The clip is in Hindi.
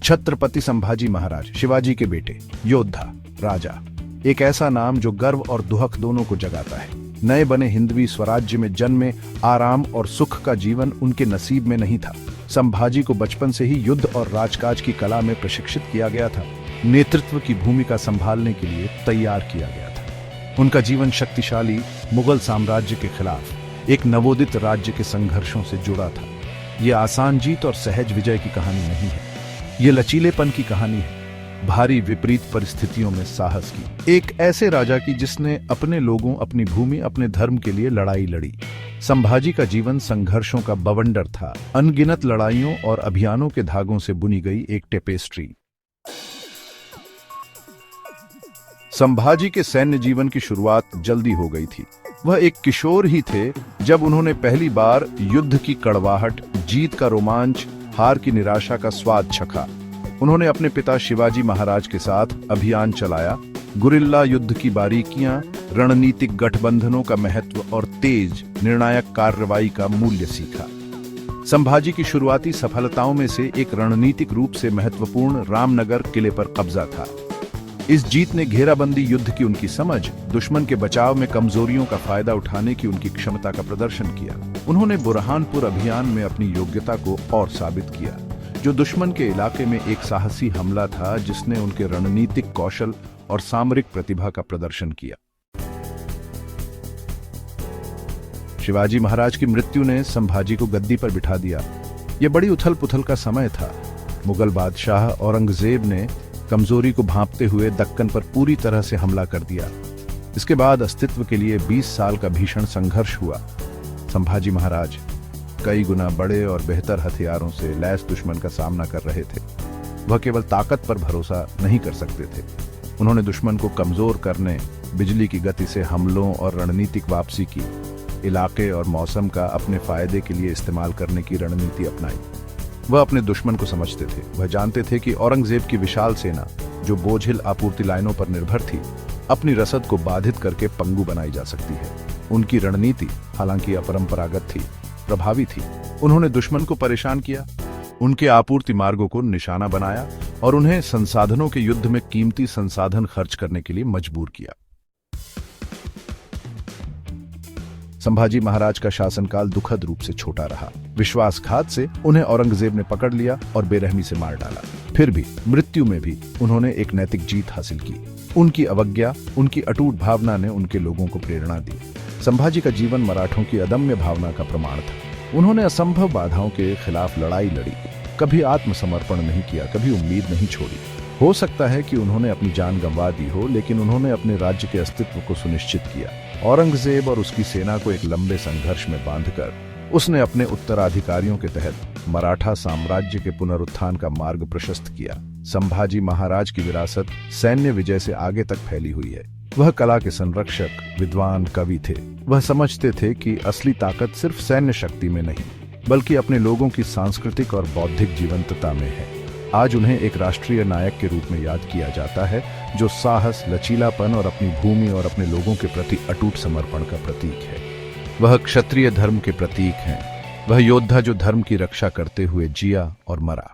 छत्रपति संभाजी महाराज, शिवाजी के बेटे, योद्धा, राजा। एक ऐसा नाम जो गर्व और दुहक दोनों को जगाता है। नए बने हिंदवी स्वराज्य में जन्मे, आराम और सुख का जीवन उनके नसीब में नहीं था। संभाजी को बचपन से ही युद्ध और राजकाज की कला में प्रशिक्षित किया गया था। नेतृत्व की भूमिका संभालने के लिए तैयार किया गया था। उनका जीवन शक्तिशाली मुगल साम्राज्य के खिलाफ एक नवोदित राज्य के संघर्षों से जुड़ा था। यह आसान जीत और सहज विजय की कहानी नहीं है, ये लचीलेपन की कहानी है, भारी विपरीत परिस्थितियों में साहस की। एक ऐसे राजा की जिसने अपने लोगों, अपनी भूमि, अपने धर्म के लिए लड़ाई लड़ी। संभाजी का जीवन संघर्षों का बवंडर था, अनगिनत लड़ाइयों और अभियानों के धागों से बुनी गई एक टेपेस्ट्री। संभाजी के सैन्य जीवन की शुरुआत जल्दी हो गई थी। वह एक किशोर ही थे जब उन्होंने पहली बार युद्ध की कड़वाहट, जीत का रोमांच, हार की निराशा का स्वाद चखा। उन्होंने अपने पिता शिवाजी महाराज के साथ अभियान चलाया, गुरिल्ला युद्ध की बारीकियां, रणनीतिक गठबंधनों का महत्व और तेज निर्णायक कार्रवाई का मूल्य सीखा। संभाजी की शुरुआती सफलताओं में से एक रणनीतिक रूप से महत्वपूर्ण रामनगर किले पर कब्जा था। इस जीत ने घेराबंदी युद्ध की उनकी समझ, दुश्मन के बचाव में कमजोरियों का फायदा उठाने की उनकी क्षमता का प्रदर्शन किया। उन्होंने बुरहानपुर अभियान में अपनी योग्यता को और साबित किया, जो दुश्मन के इलाके में एक साहसी हमला था जिसने उनके रणनीतिक कौशल और सामरिक प्रतिभा का प्रदर्शन किया। शिवाजी महाराज की मृत्यु ने संभाजी को गद्दी पर बिठा दिया। यह बड़ी उथल पुथल का समय था। मुगल बादशाह औरंगजेब ने कमजोरी को भांपते हुए दक्कन पर पूरी तरह से हमला कर दिया। इसके बाद अस्तित्व के लिए 20 साल का भीषण संघर्ष हुआ। संभाजी महाराज कई गुना बड़े और बेहतर हथियारों से लैस दुश्मन का सामना कर रहे थे। वह केवल ताकत पर भरोसा नहीं कर सकते थे। उन्होंने दुश्मन को कमजोर करने, बिजली की गति से हमलों और रणनीतिक वापसी की, इलाके और मौसम का अपने फायदे के लिए इस्तेमाल करने की रणनीति अपनाई। वह अपने दुश्मन को समझते थे। वह जानते थे कि औरंगजेब की विशाल सेना, जो बोझिल आपूर्ति लाइनों पर निर्भर थी, अपनी रसद को बाधित करके पंगु बनाई जा सकती है। उनकी रणनीति, हालांकि अपरंपरागत थी, प्रभावी थी। उन्होंने दुश्मन को परेशान किया, उनके आपूर्ति मार्गों को निशाना बनाया और उन्हें संसाधनों के युद्ध में कीमती संसाधन खर्च करने के लिए मजबूर किया। संभाजी महाराज का शासनकाल दुखद रूप से छोटा रहा। विश्वासघात से उन्हें औरंगजेब ने पकड़ लिया और बेरहमी से मार डाला। फिर भी मृत्यु में भी उन्होंने एक नैतिक जीत हासिल की। उनकी अवज्ञा, उनकी अटूट भावना ने उनके लोगों को प्रेरणा दी। संभाजी का जीवन मराठों की अदम्य भावना का प्रमाण था। उन्होंने असंभव बाधाओं के खिलाफ लड़ाई लड़ी, कभी आत्मसमर्पण नहीं किया, कभी उम्मीद नहीं छोड़ी। हो सकता है कि उन्होंने अपनी जान गंवा दी हो, लेकिन उन्होंने अपने राज्य के अस्तित्व को सुनिश्चित किया। औरंगजेब और उसकी सेना को एक लंबे संघर्ष में बांधकर उसने अपने उत्तराधिकारियों के तहत मराठा साम्राज्य के पुनरुत्थान का मार्ग प्रशस्त किया। संभाजी महाराज की विरासत सैन्य विजय से आगे तक फैली हुई है। वह कला के संरक्षक, विद्वान, कवि थे। वह समझते थे कि असली ताकत सिर्फ सैन्य शक्ति में नहीं, बल्कि अपने लोगों की सांस्कृतिक और बौद्धिक जीवंतता में है। आज उन्हें एक राष्ट्रीय नायक के रूप में याद किया जाता है, जो साहस, लचीलापन और अपनी भूमि और अपने लोगों के प्रति अटूट समर्पण का प्रतीक है। वह क्षत्रिय धर्म के प्रतीक हैं। वह योद्धा जो धर्म की रक्षा करते हुए जिया और मरा।